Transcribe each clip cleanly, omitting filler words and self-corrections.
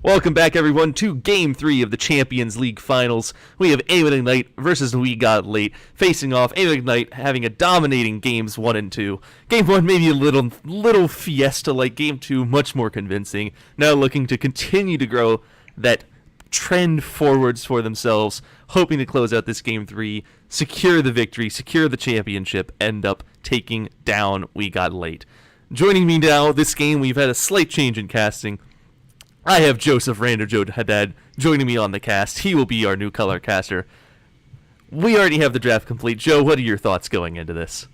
Welcome back, everyone, to Game 3 of the Champions League Finals. We have Aim Ignite versus We Got Late facing off. Aim Ignite having a dominating Games 1 and 2. Game 1 maybe a little fiesta-like. Game 2 much more convincing. Now looking to continue to grow that trend forwards for themselves, hoping to close out this Game 3, secure the victory, secure the championship, end up taking down We Got Late. Joining me now this game, we've had a slight change in casting. I have Joseph Randerjode Haddad joining me on the cast. He will be our new color caster. We already have the draft complete. Joe, what are your thoughts going into this?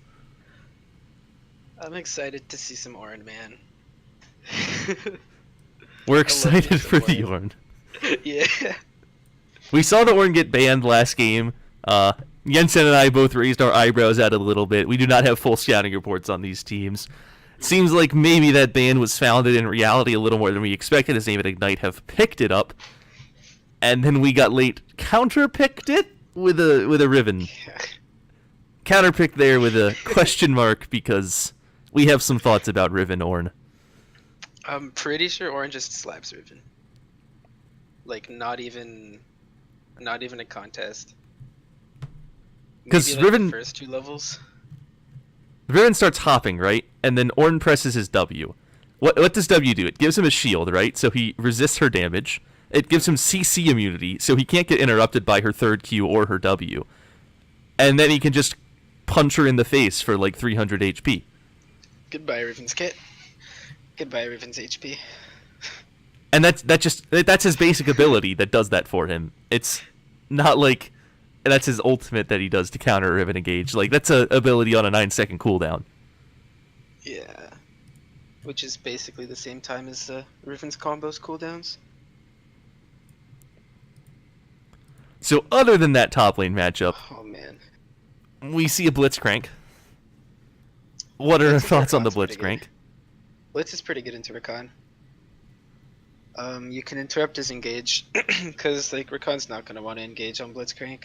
I'm excited to see some Orin, man. We're excited for the Orn. Yeah. We saw the Orn get banned last game. Jensen and I both raised our eyebrows at it a little bit. We do not have full scouting reports on these teams. Seems like maybe that ban was founded in reality a little more than we expected, as Aim at Ignite have picked it up. And then We Got Late counter-picked it with a Riven. Counter-picked there with a question mark because we have some thoughts about Riven Orn. I'm pretty sure Orin just slaps Riven. Like, not even a contest. Because maybe, like, Riven... the first two levels. Riven starts hopping, right? And then Orn presses his W. What does W do? It gives him a shield, right? So he resists her damage. It gives him CC immunity, so he can't get interrupted by her third Q or her W. And then he can just punch her in the face for like 300 HP. Goodbye, Riven's kit. Goodbye, Riven's HP. And that's his basic ability that does that for him. It's not like... that's his ultimate that he does to counter Riven Engage. Like, that's an ability on a 9-second cooldown. Yeah. Which is basically the same time as Riven's combos cooldowns. So other than that top lane matchup, Oh man, we see a Blitzcrank. What are your thoughts on the Blitzcrank? Blitz is pretty good into Rakan. You can interrupt his engage, because like Rakan's not going to want to engage on Blitzcrank.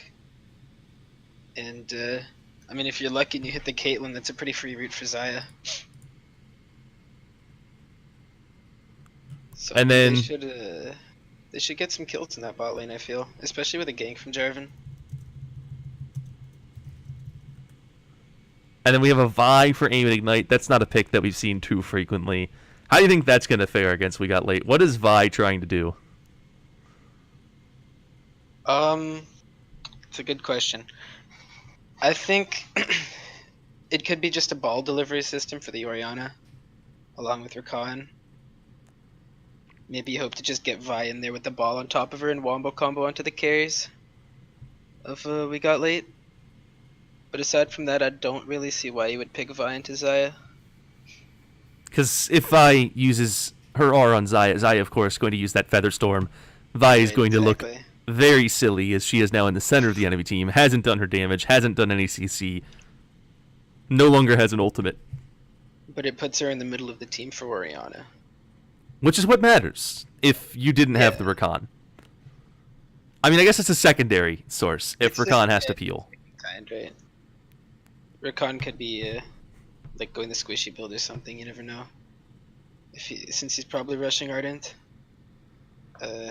And, I mean, if you're lucky and you hit the Caitlyn, that's a pretty free route for Xayah. So and then they should get some kills in that bot lane, I feel. Especially with a gank from Jarvan. And then we have a Vi for Aim at Ignite. That's not a pick that we've seen too frequently. How do you think that's going to fare against We Got Late? What is Vi trying to do? It's a good question. I think it could be just a ball delivery system for the Orianna, along with Rakan. Maybe you hope to just get Vi in there with the ball on top of her and wombo combo onto the carries of We Got Late. But aside from that, I don't really see why you would pick Vi into Xayah. Because if Vi uses her R on Xayah, Xayah, of course, is going to use that Feather Storm. Vi is going to look very silly, as she is now in the center of the enemy team, hasn't done her damage, hasn't done any CC, no longer has an ultimate. But it puts her in the middle of the team for Orianna. Which is what matters, if you didn't have the Rakan. I mean, I guess it's a secondary source, if Rakan has to peel. Kind, right? Rakan could be, like, going the squishy build or something, you never know. Since he's probably rushing Ardent,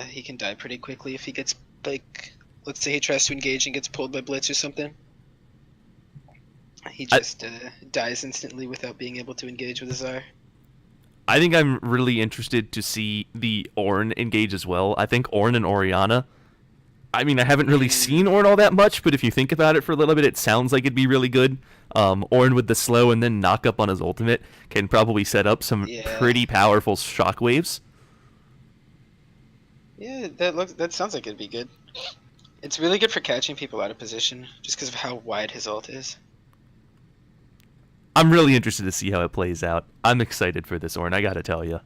he can die pretty quickly if he gets, like, let's say he tries to engage and gets pulled by Blitz or something. He just dies instantly without being able to engage with Azar. I think I'm really interested to see the Ornn engage as well. I think Ornn and Orianna, I mean, I haven't really seen Ornn all that much, but if you think about it for a little bit, it sounds like it'd be really good. Ornn with the slow and then knock up on his ultimate can probably set up some pretty powerful shockwaves. Yeah, that sounds like it'd be good. It's really good for catching people out of position, just because of how wide his ult is. I'm really interested to see how it plays out. I'm excited for this Ornn, I gotta tell you.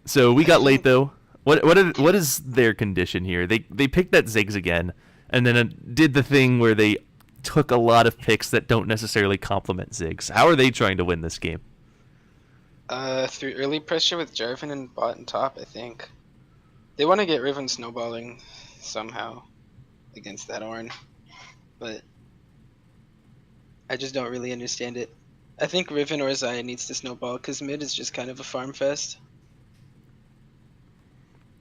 So We Got Late though. What is their condition here? They picked that Ziggs again, and then did the thing where they took a lot of picks that don't necessarily complement Ziggs. How are they trying to win this game? Through early pressure with Jarvan and bot and top, I think. They want to get Riven snowballing somehow against that Ornn, but I just don't really understand it. I think Riven or Zaya needs to snowball because mid is just kind of a farm fest.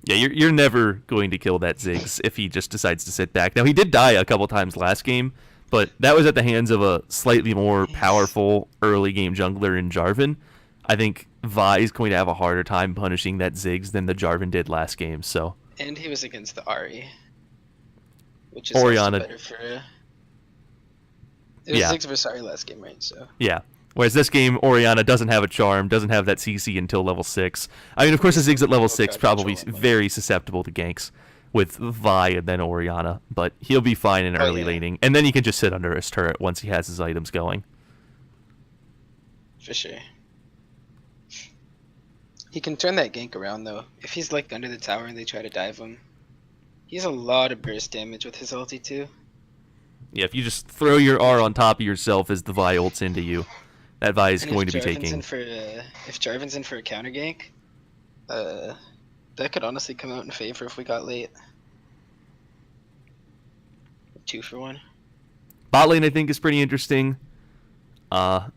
Yeah, you're never going to kill that Ziggs if he just decides to sit back. Now, he did die a couple times last game, but that was at the hands of a slightly more powerful early game jungler in Jarvan. I think Vi is going to have a harder time punishing that Ziggs than the Jarvan did last game, so... And he was against the Ahri, which is Orianna. also better for... It was Yeah. Ziggs versus Ahri last game, right? So Yeah. Whereas this game, Orianna doesn't have a charm, doesn't have that CC until level 6. I mean, of course, the Ziggs at level 6 probably very susceptible to ganks with Vi and then Orianna, but he'll be fine in early laning. And then he can just sit under his turret once he has his items going. For sure. He can turn that gank around, though. If he's, like, under the tower and they try to dive him, he has a lot of burst damage with his ulti, too. Yeah, if you just throw your R on top of yourself as the Vi ults into you, that Vi is And going if to be Jarvan's taking... in for, if Jarvan's in for a counter gank, that could honestly come out in favor if we got late. 2 for 1. Bot lane, I think, is pretty interesting.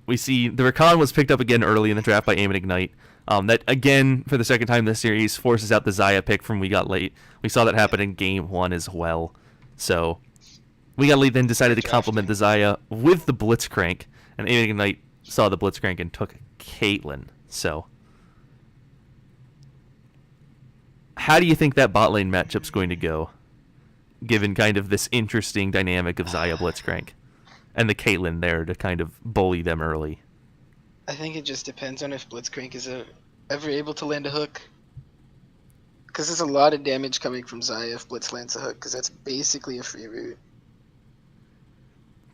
We see the Rakan was picked up again early in the draft by Aim and Ignite. That, again, for the second time this series, forces out the Xayah pick from We Got Late. We saw that happen in Game 1 as well. So, We Got Late then decided to complement the Xayah with the Blitzcrank, and Aim and Ignite saw the Blitzcrank and took Caitlyn. So, how do you think that bot lane matchup's going to go, given kind of this interesting dynamic of Xayah Blitzcrank and the Caitlyn there to kind of bully them early? I think it just depends on if Blitzcrank is ever able to land a hook. Because there's a lot of damage coming from Xayah if Blitz lands a hook, because that's basically a free route.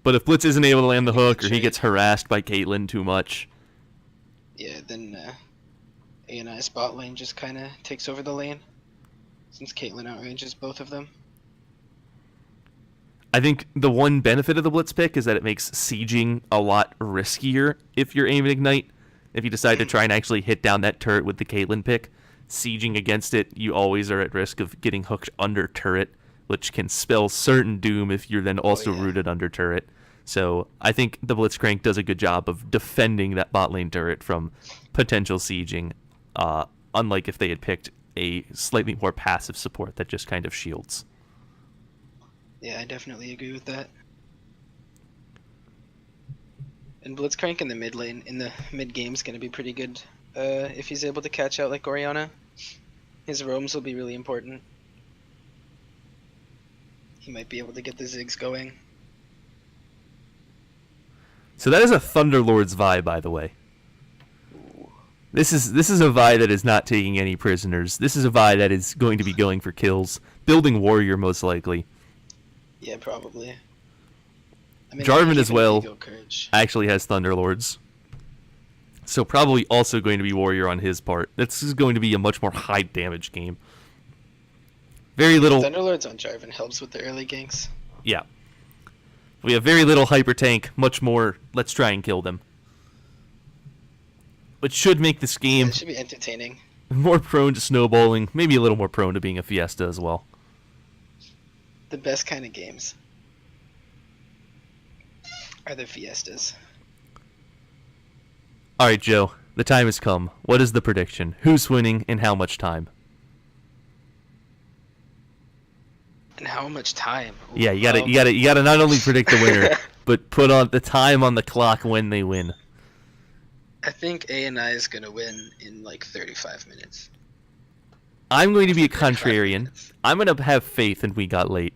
But if Blitz isn't able to land the hook, or he gets harassed by Caitlyn too much... Yeah, then ANI's bot lane just kind of takes over the lane, since Caitlyn outranges both of them. I think the one benefit of the Blitz pick is that it makes sieging a lot riskier if you're Aim and Ignite. If you decide to try and actually hit down that turret with the Caitlyn pick, sieging against it, you always are at risk of getting hooked under turret, which can spell certain doom if you're then also rooted under turret. So I think the Blitzcrank does a good job of defending that bot lane turret from potential sieging, unlike if they had picked a slightly more passive support that just kind of shields. Yeah, I definitely agree with that. And Blitzcrank in the mid lane, in the mid game, is going to be pretty good if he's able to catch out like Orianna. His roams will be really important. He might be able to get the Ziggs going. So that is a Thunderlord's Vi, by the way. This is a Vi that is not taking any prisoners. This is a Vi that is going to be going for kills, building warrior most likely. Yeah, probably. I mean, Jarvan as well courage. actually has Thunderlords. So probably also going to be warrior on his part. This is going to be a much more high damage game. Very little... Thunderlords on Jarvan helps with the early ganks. Yeah. We have very little hyper tank, much more let's try and kill them. Which should make this game It should be entertaining. more prone to snowballing, maybe a little more prone to being a fiesta as well. The best kind of games are the fiestas. Alright, Joe, the time has come. What is the prediction? Who's winning and how much time? And how much time? Ooh, Yeah, you gotta not only predict the winner, but put on the time on the clock when they win. I think ANI is gonna win in like 35 minutes. I'm going to be a contrarian. I'm gonna have faith in We Got Late.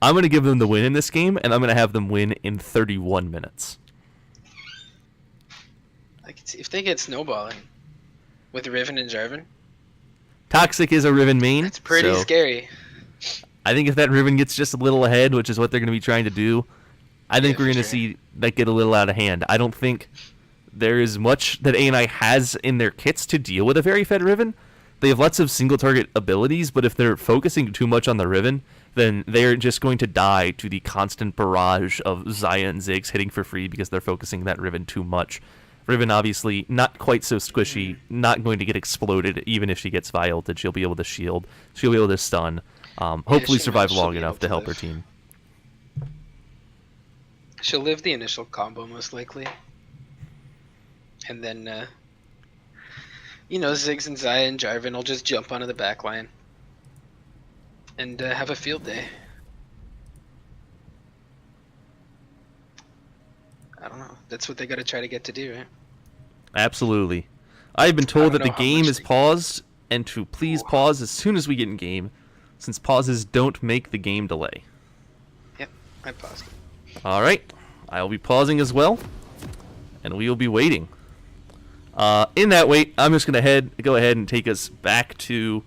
I'm gonna give them the win in this game, and I'm gonna have them win in 31 minutes. I can see if they get snowballing with Riven and Jarvan. Toxic is a Riven main. It's pretty so scary. I think if that Riven gets just a little ahead, which is what they're going to be trying to do, I think Yeah, we're for going to sure. see that get a little out of hand. I don't think there is much that ANI has in their kits to deal with a very fed Riven. They have lots of single target abilities, but if they're focusing too much on the Riven, then they're just going to die to the constant barrage of Xayah and Ziggs hitting for free because they're focusing that Riven too much. Riven obviously not quite so squishy, not going to get exploded even if she gets Vi-ulted. She'll be able to shield, she'll be able to stun, hopefully survive she'll long be enough able to to help her live. team. She'll live the initial combo most likely. And then, Ziggs and Zaya and Jarvan will just jump onto the back line and have a field day. I don't know. That's what they got to try to get to do, right? Absolutely. I've been told that don't the know how game much is they- paused, and to please pause as soon as we get in game, since pauses don't make the game delay. Yep, I paused it. Alright, I'll be pausing as well, and we will be waiting. In that wait, I'm just going to go ahead and take us back to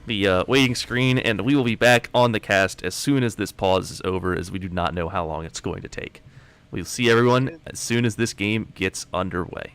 the waiting screen, and we will be back on the cast as soon as this pause is over, as we do not know how long it's going to take. We'll see everyone as soon as this game gets underway.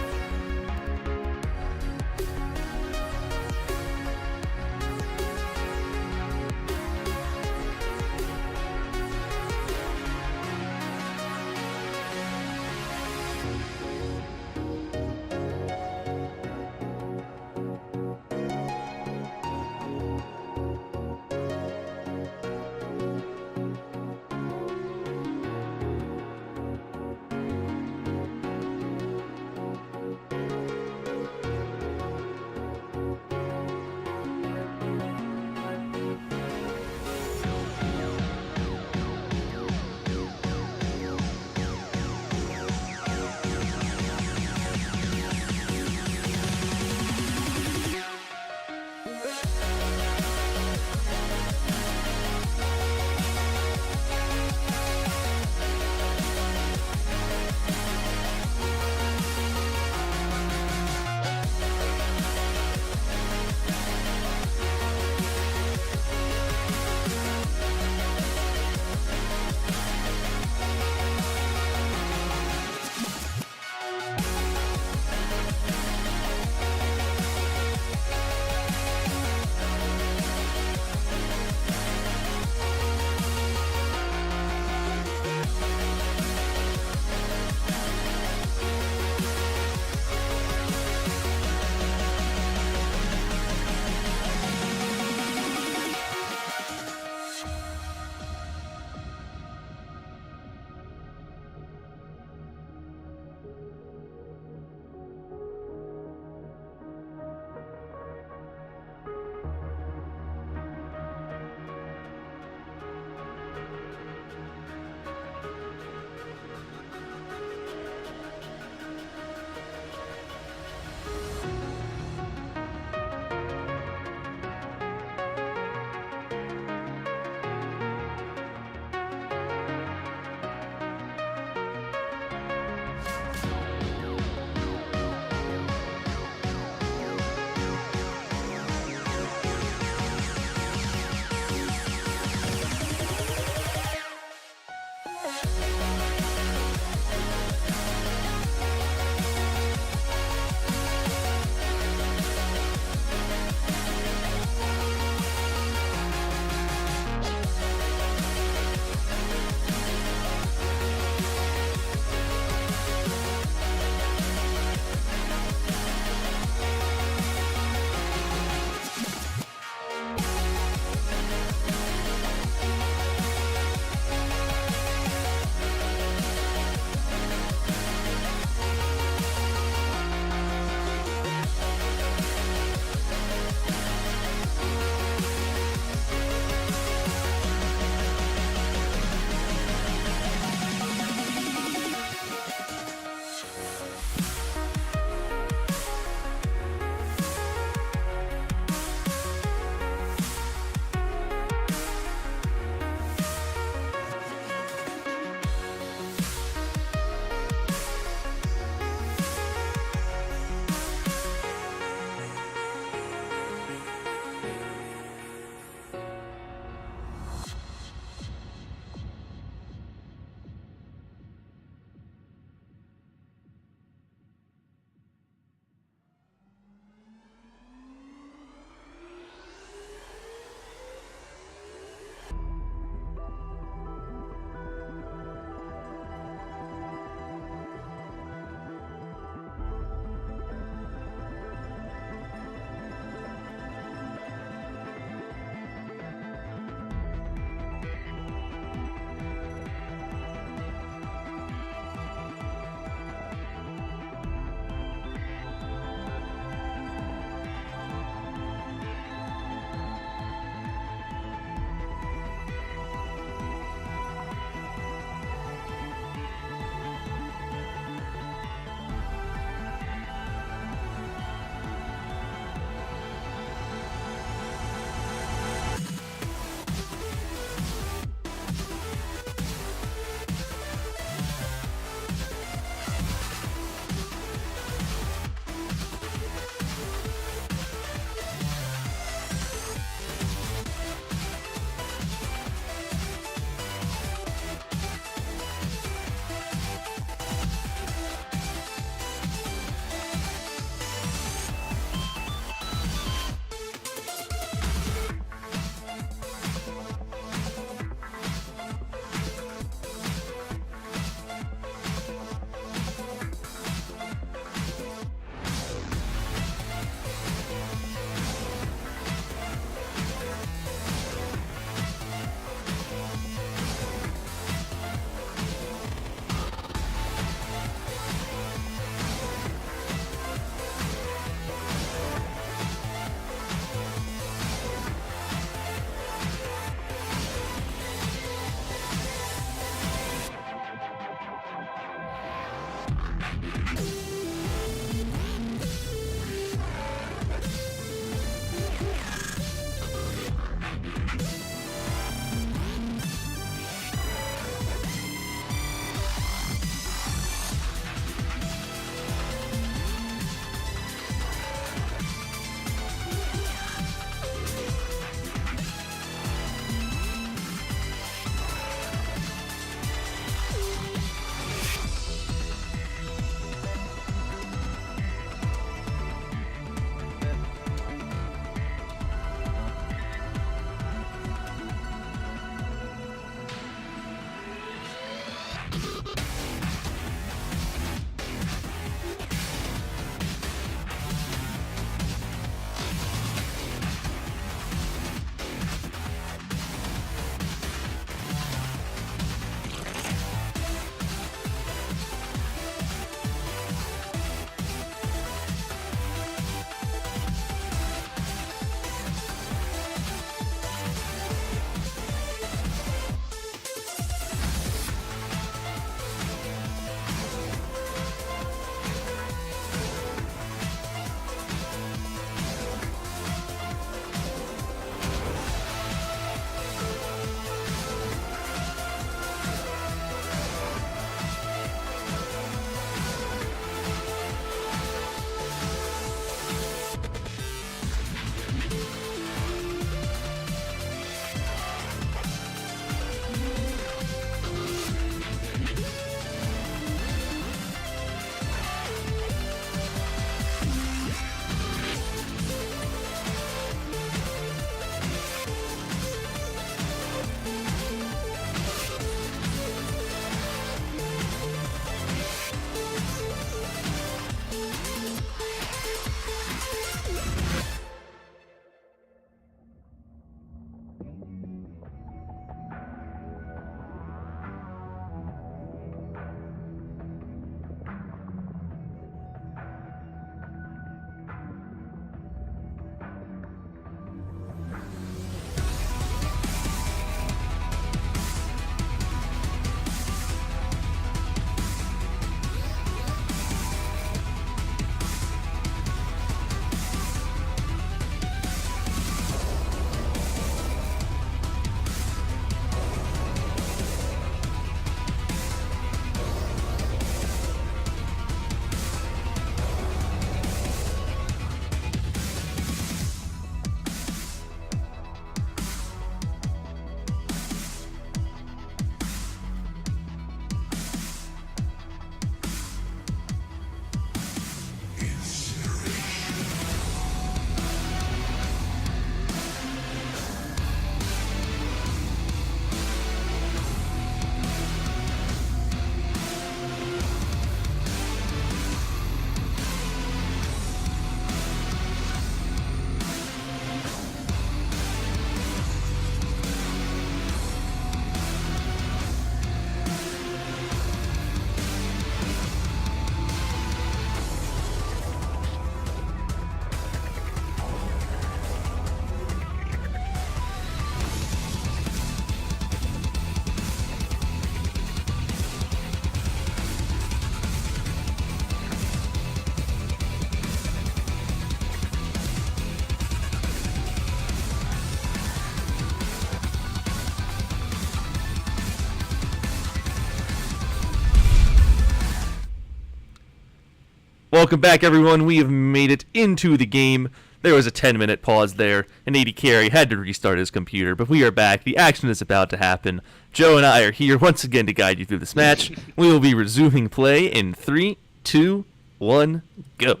Welcome back, everyone. We have made it into the game. There was a 10-minute pause there, and AD Carry had to restart his computer, but we are back. The action is about to happen. Joe and I are here once again to guide you through this match. We will be resuming play in 3, 2, 1, go.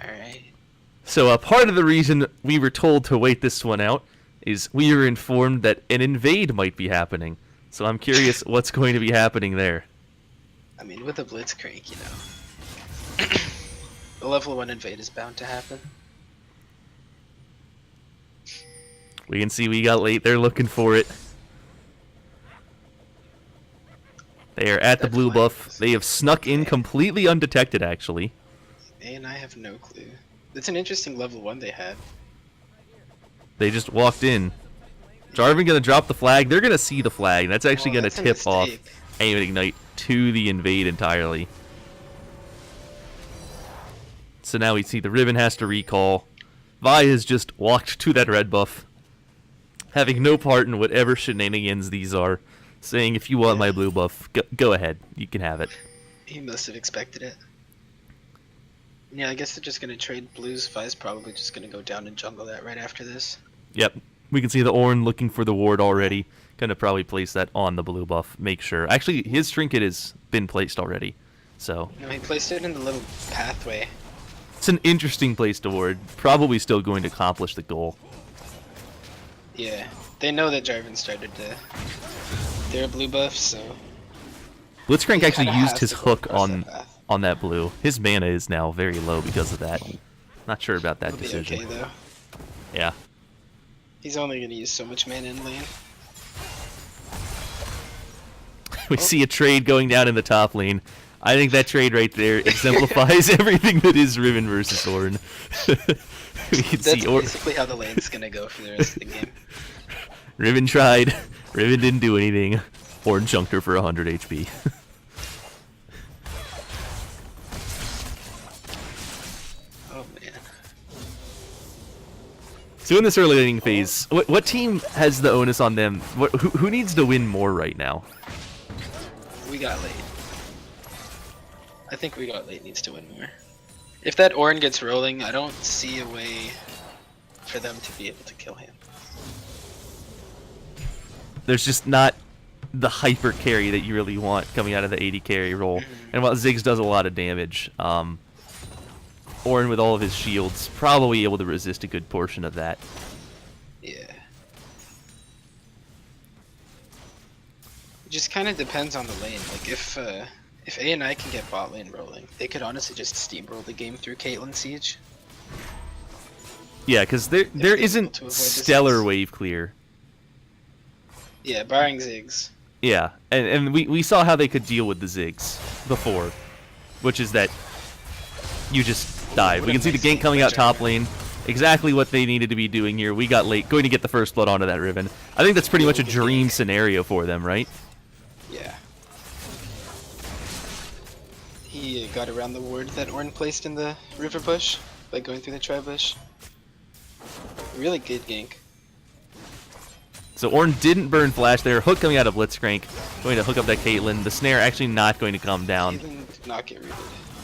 Alright. So part of the reason we were told to wait this one out is we were informed that an invade might be happening. So I'm curious what's going to be happening there. I mean, with a Blitzcrank, you know. The level 1 invade is bound to happen. We can see we got late. They're looking for it. They are at the blue buff. They have snuck in completely undetected, actually. And I have no clue. It's an interesting level 1 they had. They just walked in. Jarvan gonna drop the flag. They're gonna see the flag. That's actually gonna tip off Aim and Ignite to the invade entirely. So now we see the Riven has to recall. Vi has just walked to that red buff, having no part in whatever shenanigans these are, saying, if you want my blue buff, go ahead. You can have it. He must have expected it. Yeah, I guess they're just going to trade blues. Vi's probably just going to go down and jungle that right after this. Yep. We can see the Ornn looking for the ward already. Gonna probably place that on the blue buff. Make sure. Actually, his trinket has been placed already. So. No, he placed it in the little pathway. It's an interesting place to ward. Probably still going to accomplish the goal. Yeah. They know that Jarvan started their blue buff, so... Blitzcrank actually used his hook on that blue. His mana is now very low because of that. Not sure about that decision. He'll be okay, though. Yeah. He's only going to use so much mana in lane. We see a trade going down in the top lane. I think that trade right there exemplifies everything that is Riven versus Ornn. We can That's see basically how the lane's going to go for the rest of the game. Riven tried. Riven didn't do anything. Ornn chunked her for 100 HP. Oh, man. So in this early inning phase, what team has the onus on them? Who needs to win more right now? We got late. I think we got late needs to win more. If that Ornn gets rolling, I don't see a way for them to be able to kill him. There's just not the hyper carry that you really want coming out of the 80 carry role. And while Ziggs does a lot of damage, Ornn with all of his shields probably able to resist a good portion of that. Yeah. It just kind of depends on the lane. Like if A and I can get bot lane rolling, they could honestly just steamroll the game through Caitlyn Siege. Yeah, because there isn't stellar wave clear. Yeah, barring Ziggs. Yeah, and we saw how they could deal with the Ziggs before, which is that you just dive. We can see the gank coming out top lane. Exactly what they needed to be doing here. We got late, going to get the first blood onto that Riven. I think that's pretty much a dream scenario for them, right? Yeah. He got around the ward that Ornn placed in the river bush by going through the tri-bush. Really good gank. So Ornn didn't burn flash there. Hook coming out of Blitzcrank. Going to hook up that Caitlyn. The snare actually not going to come down. Caitlyn did not get rooted.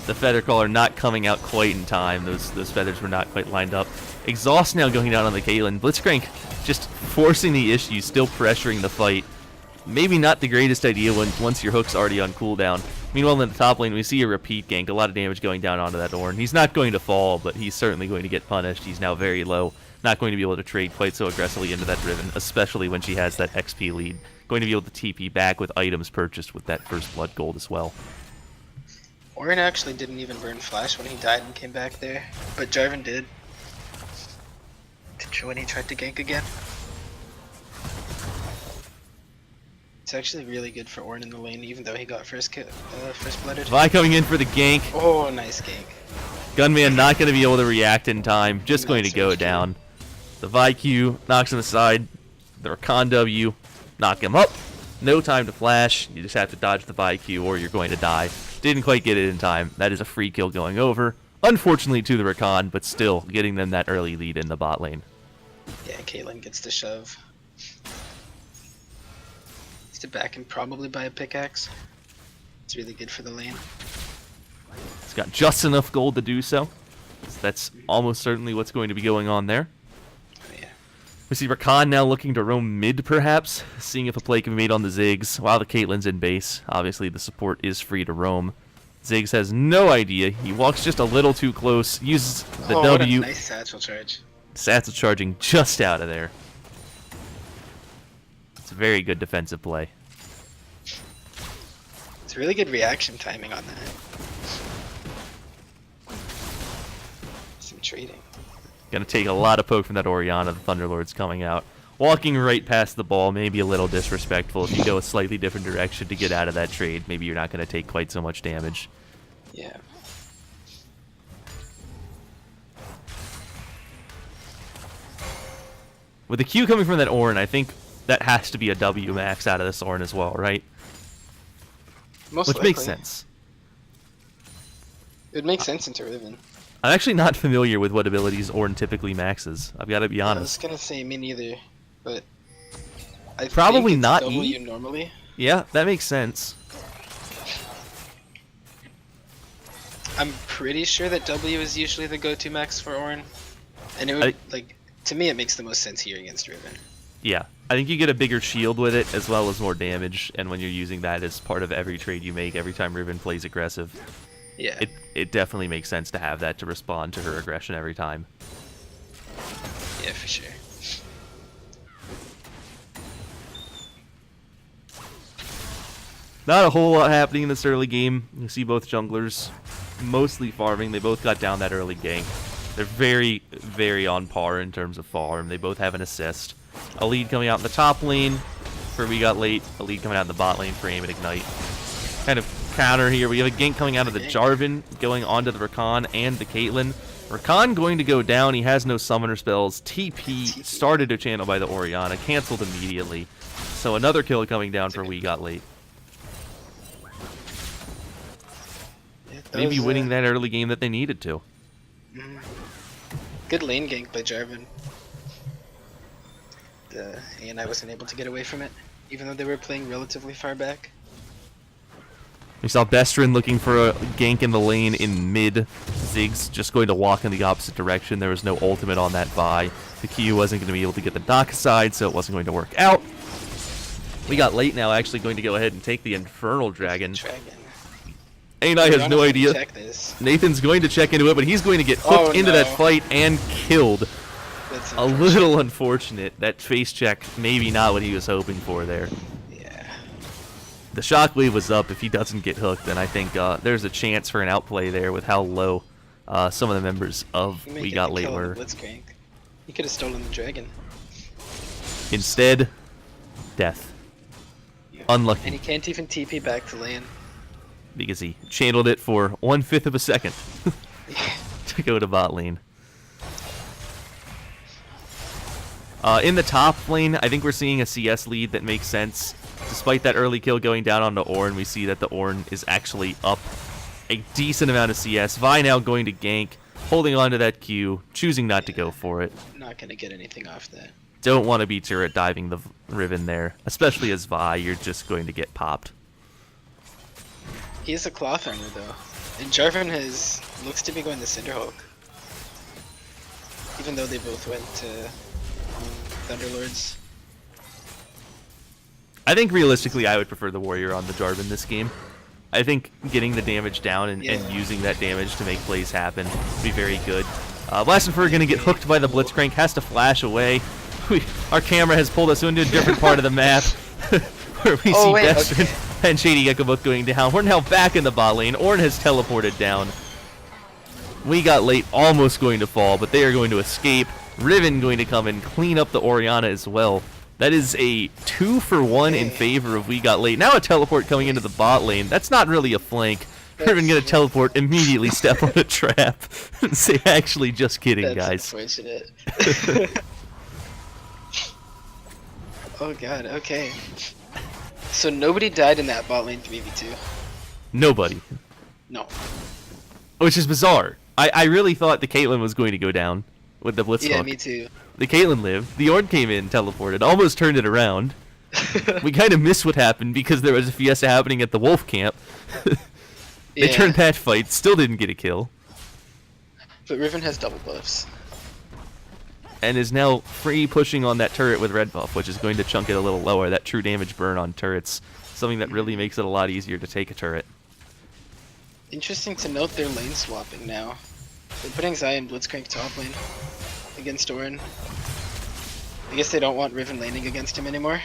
The feather caller not coming out quite in time. Those feathers were not quite lined up. Exhaust now going down on the Caitlyn. Blitzcrank just forcing the issue, still pressuring the fight. Maybe not the greatest idea once your hook's already on cooldown. Meanwhile, in the top lane, we see a repeat gank. A lot of damage going down onto that Ornn. He's not going to fall, but he's certainly going to get punished. He's now very low. Not going to be able to trade quite so aggressively into that Riven, especially when she has that XP lead. Going to be able to TP back with items purchased with that first blood gold as well. Ornn actually didn't even burn flash when he died and came back there, but Jarvan did. When he tried to gank again. It's actually really good for Ornn in the lane, even though he got first blooded. Vi coming in for the gank. Oh, nice gank. Gunman not going to be able to react in time. Just going to go down. The Vi Q knocks him aside. The Rakan W knock him up. No time to flash. You just have to dodge the Vi Q or you're going to die. Didn't quite get it in time. That is a free kill going over. Unfortunately to the Rakan, but still getting them that early lead in the bot lane. Yeah, Caitlyn gets the shove. To back and probably buy a pickaxe. It's really good for the lane. got just enough gold to do so. So that's almost certainly what's going to be going on there. Oh, yeah. We see Rakan now looking to roam mid, perhaps, seeing if a play can be made on the Ziggs while the Caitlyn's in base. Obviously, the support is free to roam. Ziggs has no idea. He walks just a little too close, uses the What W. a nice satchel charge. Satchel charging just out of there. It's a very good defensive play. It's really good reaction timing on that. Some trading. Gonna take a lot of poke from that Orianna. The Thunderlord's coming out. Walking right past the ball, maybe a little disrespectful. If you go a slightly different direction to get out of that trade, maybe you're not gonna take quite so much damage. Yeah. With the Q coming from that Ornn, I think that has to be a W max out of this Ornn as well, right? Most Which likely. makes sense. It would make sense into Riven. I'm actually not familiar with what abilities Ornn typically maxes. I've got to be I was honest. gonna say me neither, but I Probably think it's not W E? normally. Yeah, that makes sense. I'm pretty sure that W is usually the go-to max for Ornn, and it would like to me it makes the most sense here against Riven. Yeah, I think you get a bigger shield with it as well as more damage, and when you're using that as part of every trade you make, every time Riven plays aggressive, Yeah. it definitely makes sense to have that to respond to her aggression every time. Yeah, for sure. Not a whole lot happening in this early game. You see both junglers mostly farming. They both got down that early gank. They're very, very on par in terms of farm. They both have an assist. A lead coming out in the top lane for We Got Late. A lead coming out in the bot lane for Aim and Ignite. Kind of counter here. We have a gank coming out of the Jarvan, going onto the Rakan and the Caitlyn. Rakan going to go down. He has no summoner spells. TP started a channel by the Orianna. Cancelled immediately. So another kill coming down for We Got Late. Yeah, Maybe winning that early game that they needed to. Good lane gank by Jarvan. And I wasn't able to get away from it, even though they were playing relatively far back. We saw Bestrin looking for a gank in the lane in mid. Ziggs just going to walk in the opposite direction. There was no ultimate on that Vi. The Q wasn't going to be able to get the knock aside, so it wasn't going to work out. We Got Late now actually going to go ahead and take the Infernal Dragon. A9 has no idea. Nathan's going to check into it, but he's going to get hooked into that fight and killed. That's a little unfortunate. That face check, maybe not what he was hoping for there. Yeah. The shockwave was up. If he doesn't get hooked, then I think there's a chance for an outplay there with how low some of the members of We Got Late were. He could have stolen the dragon. Instead, death. Unlucky. And he can't even TP back to lane. Because he channeled it for 1/5 of a second to go to bot lane. In the top lane, I think we're seeing a CS lead that makes sense. Despite that early kill going down onto Ornn, we see that the Ornn is actually up a decent amount of CS. Vi now going to gank, holding on to that Q, choosing not to go for it. Not going to get anything off that. Don't want to be turret diving the Riven there, especially as Vi, you're just going to get popped. He has a cloth armor though, and Jarvan looks to be going to Cinderhulk. Even though they both went to Thunderlords. I think realistically I would prefer the Warrior on the Jarvan this game. I think getting the damage down and using that damage to make plays happen would be very good. Blasphemous going to get hooked by the Blitzcrank, has to flash away. Our camera has pulled us into a different part of the map where we see Bestrin and Shady Gecko both going down. We're now back in the bot lane. Ornn has teleported down. We Got Late almost going to fall, but they are going to escape. Riven going to come and clean up the Orianna as well. That is a 2-for-1 in favor of We Got Late. Now a teleport coming into the bot lane. That's not really a flank. Riven going to teleport, immediately step on a trap, and say, actually, just kidding, guys. That's unfortunate. Oh god, okay. So nobody died in that bot lane 3v2? Nobody. No. Which is bizarre. I really thought the Caitlyn was going to go down with the Blitz Yeah, hook. me too. The Caitlyn lived. The Ornn came in, teleported, almost turned it around. We kind of missed what happened because there was a fiesta happening at the Wolf camp. They Yeah. turned that fight, still didn't get a kill, But Riven has double buffs. and is now free pushing on that turret with red buff, which is going to chunk it a little lower. That true damage burn on turrets, something that really makes it a lot easier to take a turret. Interesting to note they're lane swapping now. They're putting Zai and Blitzcrank top lane against Orin. I guess they don't want Riven laning against him anymore.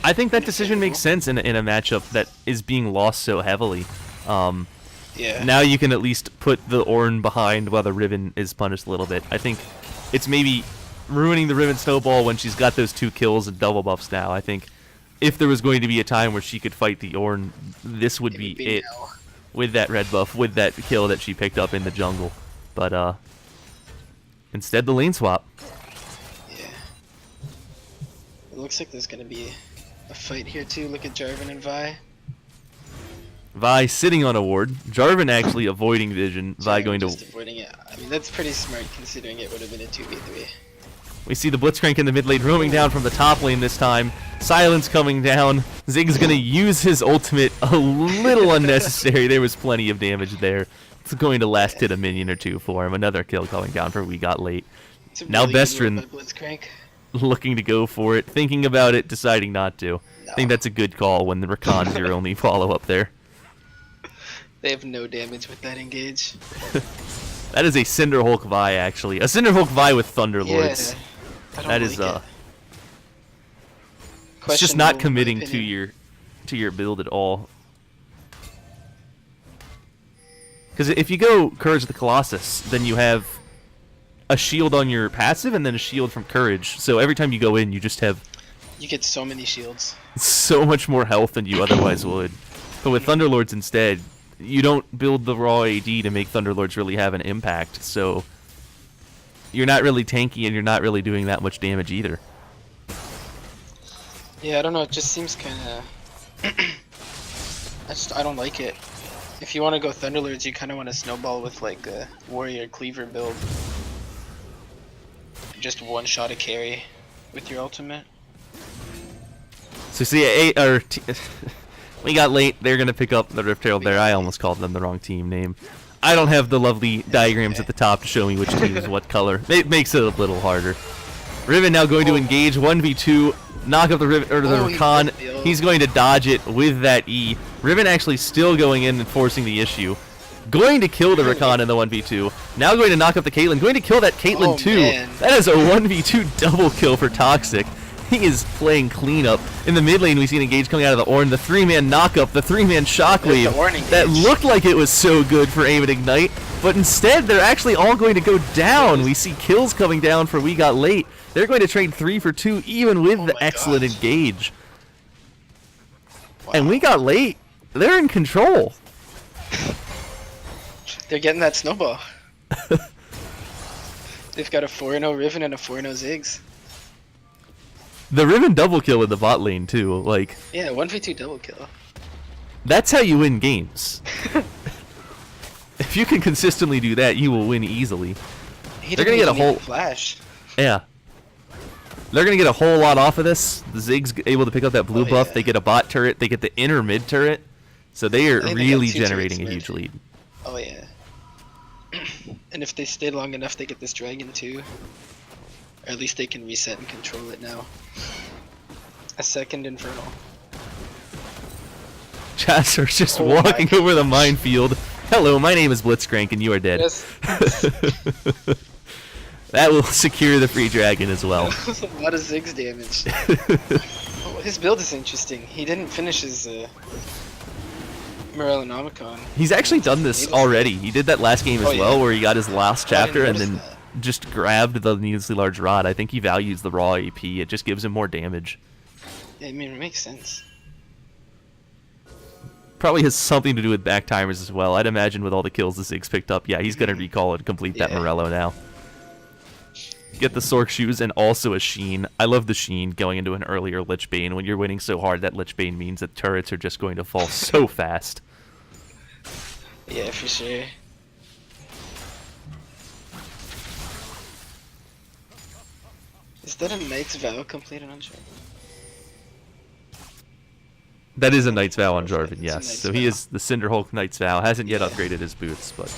I think that decision makes sense in a matchup that is being lost so heavily. Yeah. Now you can at least put the Ornn behind while the Riven is punished a little bit. I think it's maybe ruining the Riven snowball when she's got those 2 kills and double buffs now. I think if there was going to be a time where she could fight the Ornn, this would be it. now. With that red buff, with that kill that she picked up in the jungle. But instead the lane swap. Yeah. It looks like there's gonna be a fight here too. Look at Jarvan and Vi. Vi sitting on a ward, Jarvan actually avoiding vision, Vi Jarvan going to... just avoiding it. I mean, that's pretty smart considering it would have been a 2v3. We see the Blitzcrank in the mid lane roaming down from the top lane this time. Silence coming down. Ziggs gonna use his ultimate a little unnecessary. There was plenty of damage there. It's going to last hit a minion or 2 for him. Another kill coming down for We Got Late. It's a Now really good Bestrin roll by Blitzcrank. looking to go for it, thinking about it, deciding not to. I think No. that's a good call when the Rakan's your only follow-up there. They have no damage with that engage. That is a Cinderhulk Vi, actually. A Cinderhulk Vi with Thunderlords. Yeah. I don't That is like it. It's just Questionable not in my committing to opinion. your build at all. Because if you go Courage of the Colossus, then you have a shield on your passive and then a shield from Courage. So every time you go in, you just have You get so many shields. so much more health than you otherwise would. But with Thunderlords instead, you don't build the raw AD to make Thunderlords really have an impact. So you're not really tanky and you're not really doing that much damage either. Yeah, I don't know. It just seems kind of. I don't like it. If you want to go Thunderlords, you kind of want to snowball with like a Warrior Cleaver build. Just one shot a carry with your ultimate. So see, We Got Late. They're gonna pick up the Rift Herald there. I almost called them the wrong team name. I don't have the lovely diagrams at the top to show me which team is what color. It makes it a little harder. Riven now going to engage 1v2, knock up the Riven or the Rakan. He's going to dodge it with that E. Riven actually still going in and forcing the issue. Going to kill the Rakan in the 1v2. Now going to knock up the Caitlyn. Going to kill that Caitlyn too. Man. That is a 1v2 double kill for Toxic. He is playing cleanup. In the mid lane, we see an engage coming out of the Ornn. The 3-man knockup, the 3-man shockwave. The Ornn engage. That looked like it was so good for aim and ignite, but instead they're actually all going to go down. We see kills coming down for We Got Late. They're going to trade 3 for 2, even with Oh the my excellent gosh. engage. Wow. And We Got Late. They're in control. They're getting that snowball. They've got a 4-0 Riven and a 4-0 Ziggs. The Riven double kill in the bot lane too. Like, Yeah, 1v2 double kill. that's how you win games. If you can consistently do that, you will win easily. He They're didn't gonna get a even need whole- to flash. Yeah. They're going to get a whole lot off of this. The Ziggs able to pick up that blue Oh, buff. yeah. They get a bot turret. They get the inner mid turret. So they are I think they got really 2 turrets generating a mid. huge lead. Oh yeah. And if they stay long enough, they get this dragon too. Or at least they can reset and control it now. A second Infernal. Chasser's just Oh my walking over the minefield. Hello, my name is Blitzcrank and you are dead. Yes. That will secure the free dragon as well. A lot of Ziggs damage. Oh, his build is interesting. He didn't finish his Morellonomicon. He's actually done this already. He did that last game as Oh, yeah. well, where he got his last I didn't chapter and notice then that. just grabbed the needlessly large rod. I think he values the raw AP. It just gives him more damage. Yeah, I mean, it makes sense. Probably has something to do with back timers as well. I'd imagine with all the kills the Ziggs picked up, yeah, he's gonna recall and complete that Yeah. Morello now. Get the Sork shoes and also a Sheen. I love the Sheen going into an earlier Lich Bane. When you're winning so hard, that Lich Bane means that turrets are just going to fall so fast. Yeah, for sure. Is that a Knight's Vow completed on track? That is a Knight's Vow on Jarvan, It's a yes. Knight's So he Vow. is the Cinderhulk Knight's Vow. Hasn't yet Yeah. upgraded his boots, but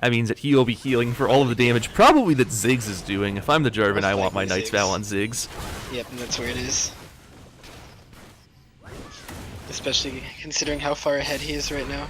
that means that he will be healing for all of the damage probably that Ziggs is doing. If I'm the Jarvan, Most I want my likely Knight's Ziggs. Vow on Ziggs. Yep, and that's where it is. Especially considering how far ahead he is right now.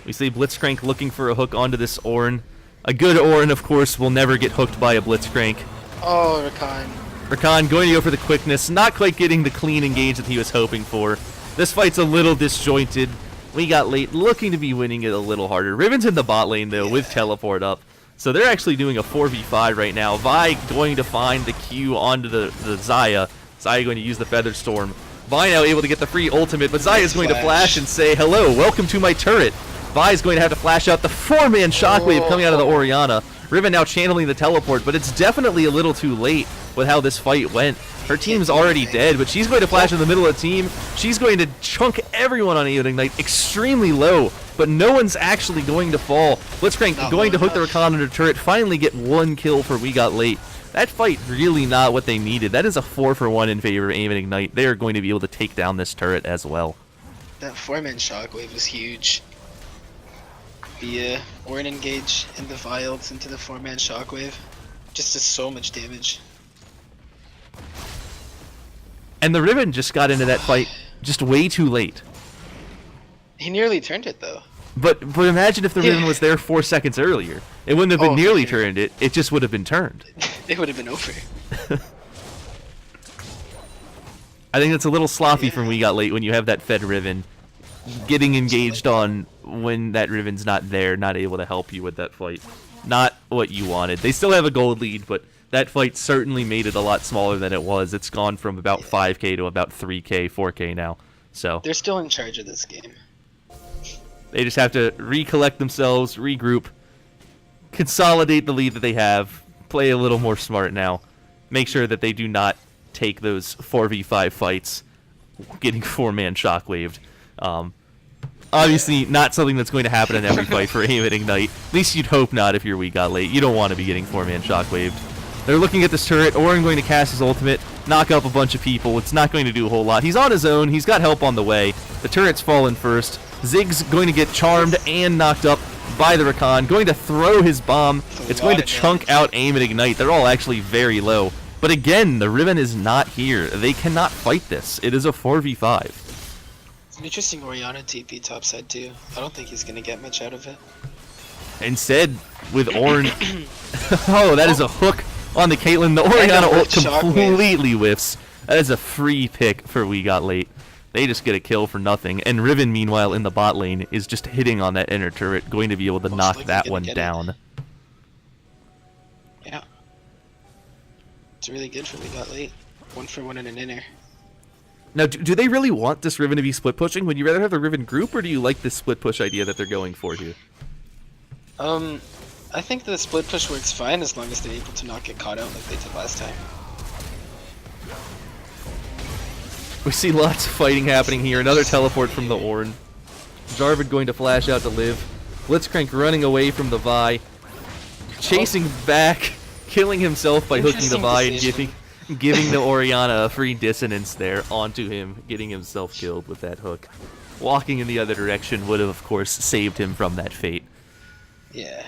We see Blitzcrank looking for a hook onto this Ornn. A good Ornn, of course, will never get hooked by a Blitzcrank. Oh, Rakan. Rakan going to go for the quickness, not quite getting the clean engage that he was hoping for. This fight's a little disjointed. We got late, looking to be winning it a little harder. Riven's in the bot lane, though, with teleport up. So they're actually doing a 4v5 right now. Vi going to find the Q onto the Xayah. Xayah going to use the Feather Storm. Vi now able to get the free ultimate, but Xayah is going to flash and say, hello, welcome to my turret. Vi is going to have to flash out the 4-man shockwave coming out of the Orianna. Riven now channeling the teleport, but it's definitely a little too late with how this fight went. Her team's already dead, but she's going to flash in the middle of the team. She's going to chunk everyone on Aeon Ignite extremely low, but no one's actually going to fall. Blitzcrank Not going to low hook the enough. Rakan under turret, finally get one kill for We Got Late. That fight really not what they needed. That is a 4-for-1 in favor of Aeon Ignite. They are going to be able to take down this turret as well. That 4-man shockwave was huge. The Ornn engage and the Vials into the 4-man shockwave just does so much damage. And the Riven just got into that fight just way too late. He nearly turned it though. But imagine if the Riven was there 4 seconds earlier. It wouldn't have been Oh, nearly for sure. turned it. It just would have been turned. It would have been over. I think it's a little sloppy Yeah. from We Got Late when you have that fed Riven getting engaged on when that Riven's not there, not able to help you with that fight. Not what you wanted. They still have a gold lead, but that fight certainly made it a lot smaller than it was. It's gone from about 5k to about 3k, 4k now. So They're still in charge of this game. they just have to recollect themselves, regroup, consolidate the lead that they have, play a little more smart now, make sure that they do not take those 4v5 fights getting 4-man shockwaved. Obviously, not something that's going to happen in every fight for Aim at Ignite. At least you'd hope not if your We Got Late. You don't want to be getting 4-man shockwaved. They're looking at this turret. Ornn going to cast his ultimate, knock up a bunch of people. It's not going to do a whole lot. He's on his own. He's got help on the way. The turret's fallen first. Ziggs going to get charmed and knocked up by the Rakan. Going to throw his bomb. It's going to chunk out Aim at Ignite. They're all actually very low. But again, the Riven is not here. They cannot fight this. It is a 4v5. It's an interesting Orianna TP topside too. I don't think he's gonna get much out of it. Instead, with Ornn... oh, that is a hook on the Caitlyn. The Orianna ult shockwave. completely whiffs. That is a free pick for We Got Late. They just get a kill for nothing. And Riven, meanwhile, in the bot lane, is just hitting on that inner turret, going to be able to Most knock likely that gonna one get it. down. Yeah. It's really good for We Got Late. 1-for-1 in an inner. Now, do they really want this Riven to be split pushing? Would you rather have the Riven group, or do you like this split push idea that they're going for here? I think the split push works fine as long as they're able to not get caught out like they did last time. We see lots of fighting happening here. Another teleport from the Ornn. Jarvan going to flash out to live. Blitzcrank running away from the Vi. Chasing back. Killing himself by hooking the Interesting Vi and decision. giving the Orianna a free dissonance there onto him. Getting himself killed with that hook. Walking in the other direction would have, of course, saved him from that fate. Yeah.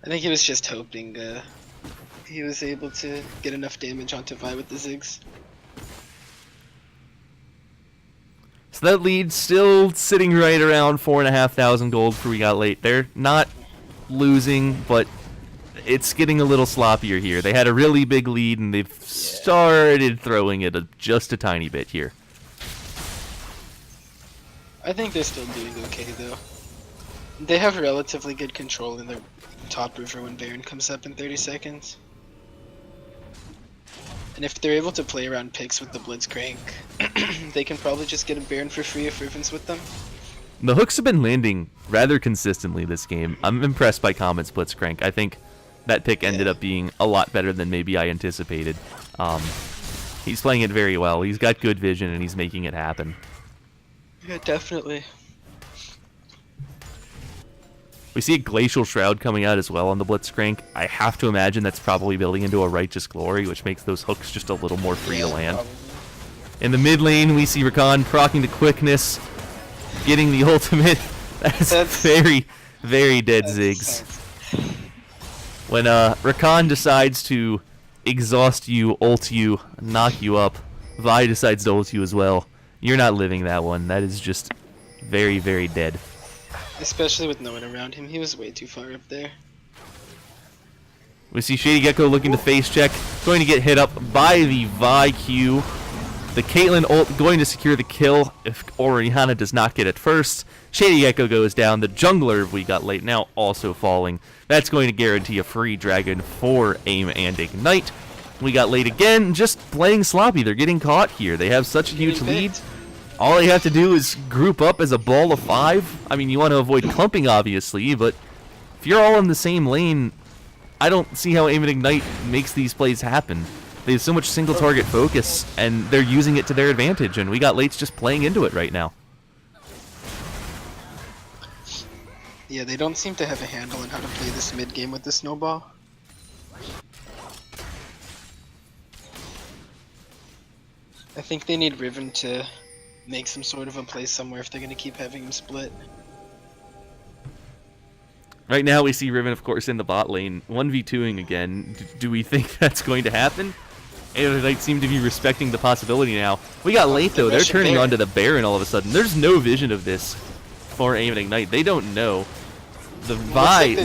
I think he was just hoping he was able to get enough damage onto Vi with the Ziggs. So that lead still sitting right around 4,500 gold for We Got Late. They're not losing, but it's getting a little sloppier here. They had a really big lead, and they've started throwing it just a tiny bit here. I think they're still doing okay though. They have relatively good control in their top river when Baron comes up in 30 seconds. And if they're able to play around picks with the Blitzcrank, they can probably just get a Baron for free if Riven's with them. The hooks have been landing rather consistently this game. I'm impressed by Comet's Blitzcrank. I think that pick ended up being a lot better than maybe I anticipated. He's playing it very well. He's got good vision, and he's making it happen. Yeah, definitely. We see a Glacial Shroud coming out as well on the Blitzcrank. I have to imagine that's probably building into a Righteous Glory, which makes those hooks just a little more free to land. Probably. In the mid lane, we see Rakan proccing the quickness, getting the ultimate. That's very, very dead Ziggs. When Rakan decides to exhaust you, ult you, knock you up, Vi decides to ult you as well. You're not living that one. That is just very, very dead. Especially with no one around him. He was way too far up there. We see Shady Gecko looking to face check, going to get hit up by the Vi Q. The Caitlyn ult going to secure the kill if Orianna does not get it first. Shady Gecko goes down. The jungler we got late now also falling. That's going to guarantee a free dragon for Aim and Ignite. We got late again, just playing sloppy. They're getting caught here. They have such a huge lead. All they have to do is group up as a ball of 5. I mean, you want to avoid clumping, obviously, but if you're all in the same lane, I don't see how Aim and Ignite makes these plays happen. They have so much single target focus, and they're using it to their advantage, and we got lates just playing into it right now. Yeah, they don't seem to have a handle on how to play this mid game with the snowball. I think they need Riven to make some sort of a play somewhere if they're going to keep having him split. Right now we see Riven, of course, in the bot lane, 1v2ing again. Do we think that's going to happen? Aim and Ignite seem to be respecting the possibility now. We got late, though. They're turning onto the Baron all of a sudden. There's no vision of this for Aim and Ignite. They don't know. The Vi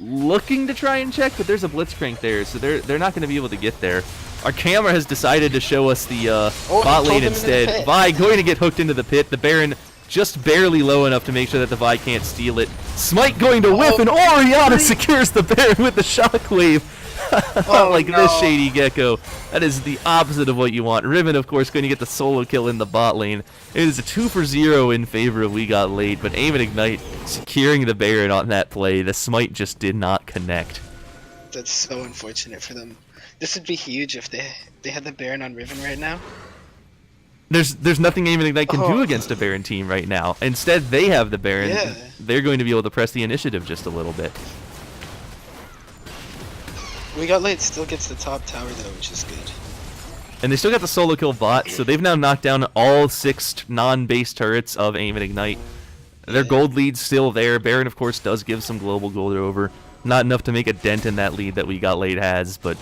looking to try and check, but there's a Blitzcrank there, so they're not going to be able to get there. Our camera has decided to show us the bot lane instead. Vi going to get hooked into the pit. The Baron just barely low enough to make sure that the Vi can't steal it. Smite going to whiff, and Orianna secures the Baron with the shockwave. Like this Shady Gecko. That is the opposite of what you want. Riven, of course, going to get the solo kill in the bot lane. It is a 2-for-0 in favor of We Got Late, but Aim and Ignite securing the Baron on that play. The Smite just did not connect. That's so unfortunate for them. This would be huge if they had the Baron on Riven right now. There's nothing Aim and Ignite can do against a Baron team right now. Instead, they have the Baron. Yeah. They're going to be able to press the initiative just a little bit. We Got Late still gets the top tower though, which is good. And they still got the solo kill bot, so they've now knocked down all 6 non-base turrets of Aim and Ignite. Their gold lead's still there. Baron, of course, does give some global gold over. Not enough to make a dent in that lead that We Got Late has, but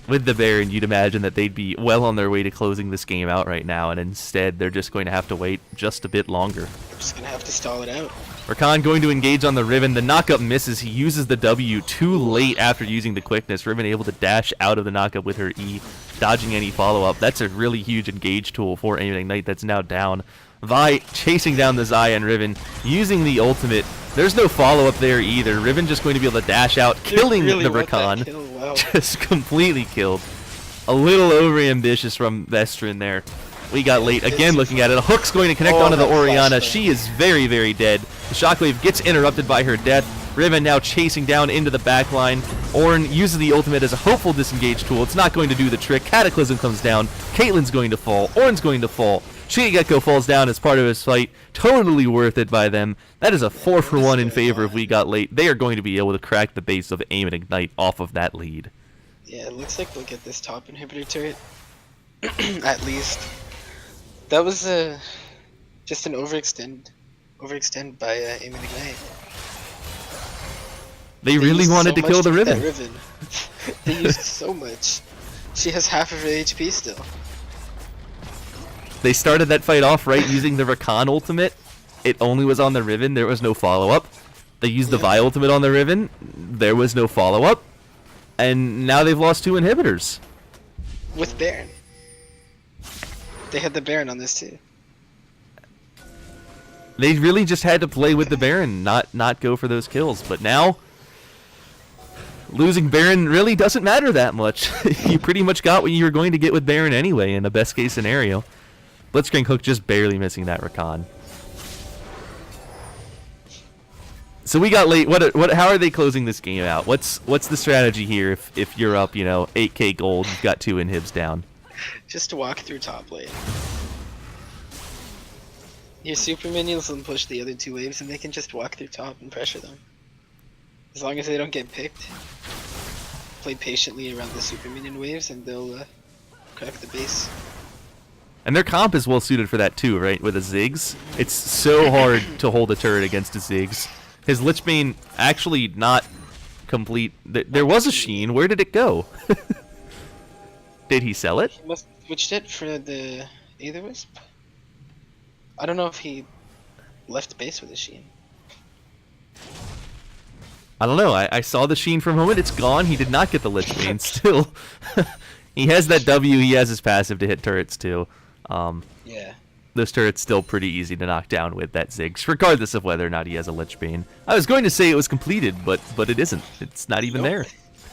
with the Baron, you'd imagine that they'd be well on their way to closing this game out right now, and instead they're just going to have to wait just a bit longer. They're just going to have to stall it out. Rakan going to engage on the Riven. The knockup misses. He uses the W too late after using the quickness. Riven able to dash out of the knockup with her E, dodging any follow-up. That's a really huge engage tool for Aim and Ignite that's now down. Vi chasing down the Xayah and Riven, using the ultimate. There's no follow-up there either. Riven just going to be able to dash out, killing the Rakan. Wow. Just completely killed. A little over-ambitious from Vestrin there. We Got Late again looking at it. A hook's going to connect onto the Orianna. She is very, very dead. The shockwave gets interrupted by her death. Riven now chasing down into the backline. Ornn uses the ultimate as a hopeful disengage tool. It's not going to do the trick. Cataclysm comes down. Caitlyn's going to fall. Ornn's going to fall. Shady Gecko falls down as part of his fight. Totally worth it by them. That is a 4-for-1 in favor of We Got Late. They are going to be able to crack the base of Aim and Ignite off of that lead. Yeah, it looks like they'll get this top inhibitor turret. At least. That was just an overextend by Aim and Ignite. They really wanted to kill the Riven. They used so much. She has half of her HP still. They started that fight off right using the Rakan ultimate. It only was on the Riven. There was no follow-up. They used the Vi ultimate on the Riven. There was no follow-up. And now they've lost 2 inhibitors. With Baron. They had the Baron on this too. They really just had to play with the Baron, not go for those kills. But now, losing Baron really doesn't matter that much. You pretty much got what you were going to get with Baron anyway in a best-case scenario. Blitzcrank Hook just barely missing that Rakan. So We Got Late. How are they closing this game out? What's the strategy here if you're up, 8k gold, you've got 2 inhibs down? Just walk through top lane. Your super minions will push the other 2 waves and they can just walk through top and pressure them. As long as they don't get picked. Play patiently around the super minion waves and they'll crack the base. And their comp is well suited for that too, right? With the Ziggs. It's so hard to hold a turret against a Ziggs. His Lich Bane actually not complete. There was a Sheen. Where did it go? Did he sell it? He must have switched it for the Aether Wisp. I don't know if he left base with a Sheen. I don't know. I saw the Sheen for a moment. It's gone. He did not get the Lich Bane still. He has that W. He has his passive to hit turrets too. Yeah. Those turrets still pretty easy to knock down with that Ziggs, regardless of whether or not he has a Lich Bane. I was going to say it was completed, but it isn't. It's not even there.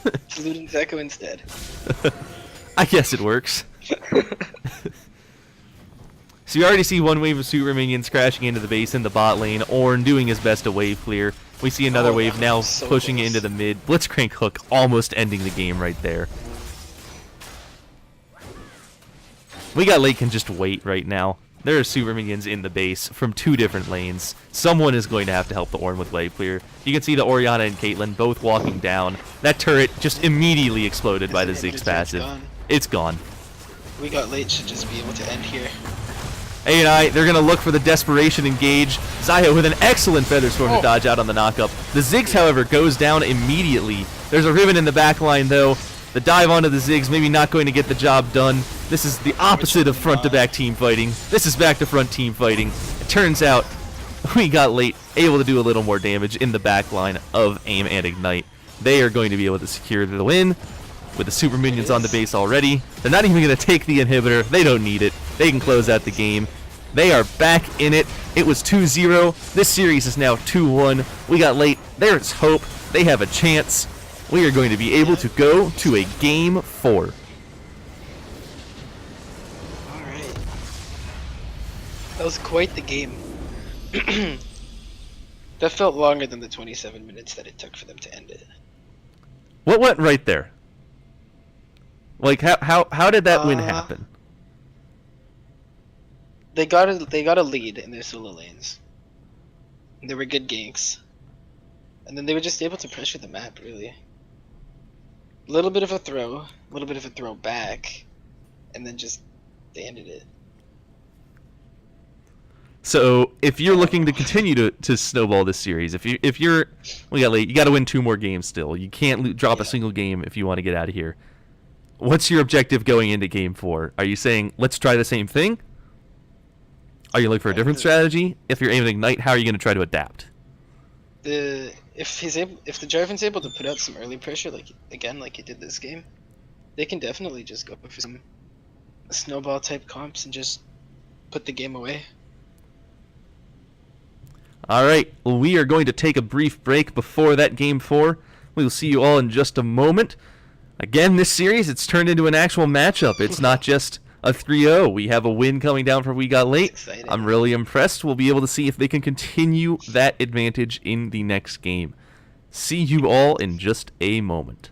It's Luden's Echo instead. I guess it works. So you already see one wave of super minions crashing into the base in the bot lane. Ornn doing his best to wave clear. We see another wave now so pushing close. into the mid. Blitzcrank hook almost ending the game right there. We got late can just wait right now. There are super minions in the base from 2 different lanes. Someone is going to have to help the Ornn with wave clear. You can see the Orianna and Caitlyn both walking down. That turret just immediately exploded by the Ziggs passive. It's gone. We got late should just be able to end here. A&I, they're going to look for the desperation engage. Xayah with an excellent Feather Storm to dodge out on the knockup. The Ziggs, however, goes down immediately. There's a Riven in the back line, though. The dive onto the Ziggs, maybe not going to get the job done. This is the opposite of front-to-back team fighting. This is back-to-front team fighting. It turns out we got late, able to do a little more damage in the back line of AIM and Ignite. They are going to be able to secure the win with the super minions on the base already. They're not even going to take the inhibitor. They don't need it. They can close out the game. They are back in it. It was 2-0. This series is now 2-1. We got late. There's hope. They have a chance. We are going to be able to go to a Game 4. Alright. That was quite the game. That felt longer than the 27 minutes that it took for them to end it. What went right there? Like, how did that win happen? They got a lead in their solo lanes. There were good ganks. And then they were just able to pressure the map, really. A little bit of a throw back, and then just they ended it. So if you're looking to continue to snowball this series, we got late, you got to win 2 more games still. You can't drop a single game if you want to get out of here. What's your objective going into Game 4? Are you saying let's try the same thing? Are you looking for a different strategy? If you're aiming at Ignite, how are you going to try to adapt? If the Jarvan's able to put out some early pressure, like he did this game, they can definitely just go for some snowball type comps and just put the game away. All right, well, we are going to take a brief break before that Game 4. We will see you all in just a moment. Again, this series, it's turned into an actual matchup. It's not just a 3-0. We have a win coming down for We Got Late. I'm really impressed. We'll be able to see if they can continue that advantage in the next game. See you all in just a moment.